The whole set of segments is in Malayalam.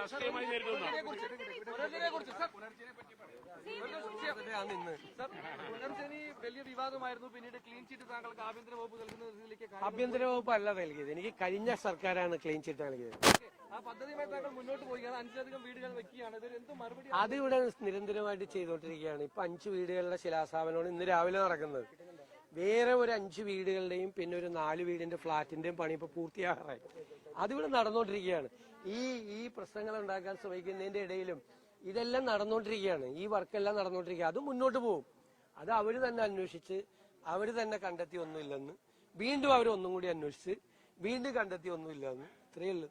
രാഷ്ട്രീയമായി നേരിടുന്നതാണ്. പുനർജനി വലിയ വിവാദമായിരുന്നു. പിന്നീട് ക്ലീൻ ചീറ്റ് താങ്കൾക്ക് ആഭ്യന്തര വകുപ്പ് നൽകുന്നതിലേക്ക് ആഭ്യന്തര വകുപ്പ് അല്ല നൽകിയത്, എനിക്ക് കഴിഞ്ഞ സർക്കാരാണ് ക്ലീൻ ചീറ്റ് നൽകിയത്. ആ പദ്ധതിയുമായി താങ്കൾ മുന്നോട്ട് പോവുകയാണ്. 5ലധികം വീടുകൾ വെക്കുകയാണ്. ഇതൊരു എന്ത് മറുപടി? അതിവിടെ നിരന്തരമായിട്ട് ചെയ്തുകൊണ്ടിരിക്കുകയാണ്. ഇപ്പൊ 5 വീടുകളുടെ ശിലാസ്ഥാപനമാണ് ഇന്ന് രാവിലെ നടക്കുന്നത്. വേറെ ഒരു 5 വീടുകളുടെയും പിന്നെ ഒരു 4 വീടിന്റെ ഫ്ളാറ്റിന്റെയും പണി ഇപ്പൊ പൂർത്തിയാകാറായി. അതിവിടെ നടന്നുകൊണ്ടിരിക്കുകയാണ്. ഈ പ്രശ്നങ്ങൾ ഉണ്ടാക്കാൻ ശ്രമിക്കുന്നതിന്റെ ഇടയിലും ഇതെല്ലാം നടന്നുകൊണ്ടിരിക്കുകയാണ്. ഈ വർക്കെല്ലാം നടന്നുകൊണ്ടിരിക്കുക. അത് മുന്നോട്ട് പോകും. അത് അവര് തന്നെ അന്വേഷിച്ച് അവര് തന്നെ കണ്ടെത്തി ഒന്നുമില്ലെന്ന്, വീണ്ടും അവരൊന്നും കൂടി അന്വേഷിച്ച് വീണ്ടും കണ്ടെത്തി ഒന്നുമില്ലെന്ന്. ഇത്രയേ ഉള്ളൂ.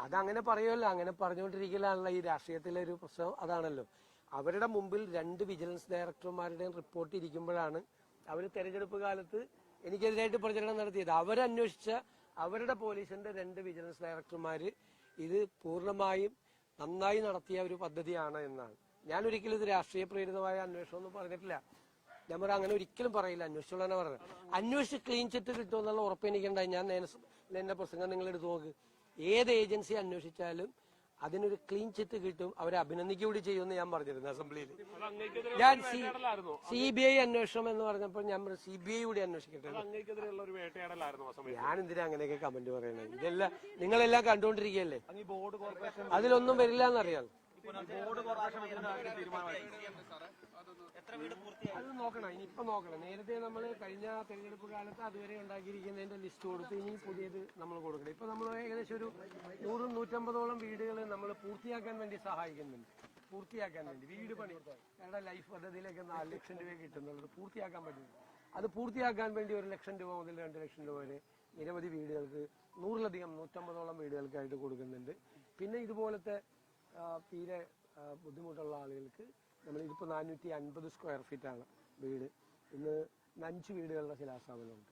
അതങ്ങനെ പറയുമല്ലോ, അങ്ങനെ പറഞ്ഞുകൊണ്ടിരിക്കലാണല്ലോ ഈ രാഷ്ട്രീയത്തിലെ ഒരു പ്രശ്നം. അതാണല്ലോ അവരുടെ മുമ്പിൽ 2 വിജിലൻസ് ഡയറക്ടർമാരുടെയും റിപ്പോർട്ട് ഇരിക്കുമ്പോഴാണ് അവർ തെരഞ്ഞെടുപ്പ് കാലത്ത് എനിക്കെതിരായിട്ട് പ്രചരണം നടത്തിയത്. അവരന്വേഷിച്ച അവരുടെ പോലീസിന്റെ 2 വിജിലൻസ് ഡയറക്ടർമാര് ഇത് പൂർണ്ണമായും നന്നായി നടത്തിയ ഒരു പദ്ധതിയാണ് എന്നാണ്. ഞാൻ ഒരിക്കലും ഇത് രാഷ്ട്രീയ പ്രേരിതമായ അന്വേഷണം ഒന്നും പറഞ്ഞിട്ടില്ല. ഞാൻ പറയാം അങ്ങനെ ഒരിക്കലും പറയില്ല. അന്വേഷിച്ചുള്ളതാണ് പറഞ്ഞത്. അന്വേഷിച്ച് ക്ലീൻ ചിറ്റ് കിട്ടുമെന്നുള്ള ഉറപ്പ് എനിക്കുണ്ടായി. ഞാൻ എന്റെ പ്രസംഗം നിങ്ങൾ എടുത്തു നോക്ക്. ഏത് ഏജൻസി അന്വേഷിച്ചാലും അതിനൊരു ക്ലീൻ ചിറ്റ് കിട്ടും. അവരെ അഭിനന്ദിക്കൂടി ചെയ്യുമെന്ന് ഞാൻ പറഞ്ഞിരുന്നു അസംബ്ലിയിൽ. ഞാൻ CBI അന്വേഷണം എന്ന് പറഞ്ഞപ്പോൾ ഞാൻ CBI കൂടി അന്വേഷിക്കട്ടെ. ഞാൻ എന്തിനാ അങ്ങനെയൊക്കെ കമന്റ് പറയണേ? ഇതെല്ലാം നിങ്ങളെല്ലാം കണ്ടുകൊണ്ടിരിക്കുകയല്ലേ. അതിലൊന്നും വരില്ല എന്നറിയാം. അത് നോക്കണം, ഇനിയിപ്പൊ നോക്കണം. നേരത്തെ നമ്മൾ കഴിഞ്ഞ തെരഞ്ഞെടുപ്പ് കാലത്ത് അതുവരെ ഉണ്ടാക്കിയിരിക്കുന്നതിന്റെ ലിസ്റ്റ് കൊടുത്ത് ഇനി പുതിയത് നമ്മൾ കൊടുക്കണം. ഇപ്പൊ നമ്മൾ ഏകദേശം ഒരു 100-150ഓളം വീടുകൾ നമ്മൾ പൂർത്തിയാക്കാൻ വേണ്ടി സഹായിക്കുന്നുണ്ട്. പൂർത്തിയാക്കാൻ വേണ്ടി വീട് പണി ഞങ്ങളുടെ ലൈഫ് പദ്ധതിയിലേക്ക് 4 ലക്ഷം രൂപ കിട്ടുന്നുള്ളത് പൂർത്തിയാക്കാൻ പറ്റും. അത് പൂർത്തിയാക്കാൻ വേണ്ടി 1 ലക്ഷം രൂപ മുതൽ 2 ലക്ഷം രൂപ വരെ നിരവധി വീടുകൾക്ക് 100ലധികം 150ഓളം വീടുകൾക്കായിട്ട് കൊടുക്കുന്നുണ്ട്. പിന്നെ ഇതുപോലത്തെ തീരെ ബുദ്ധിമുട്ടുള്ള ആളുകൾക്ക് നമ്മളിതിപ്പോൾ 450 സ്ക്വയർ ഫീറ്റാണ് വീട്. ഇന്ന് 5 വീടുകളുടെ ശിലാസ്ഥാപനമുണ്ട്.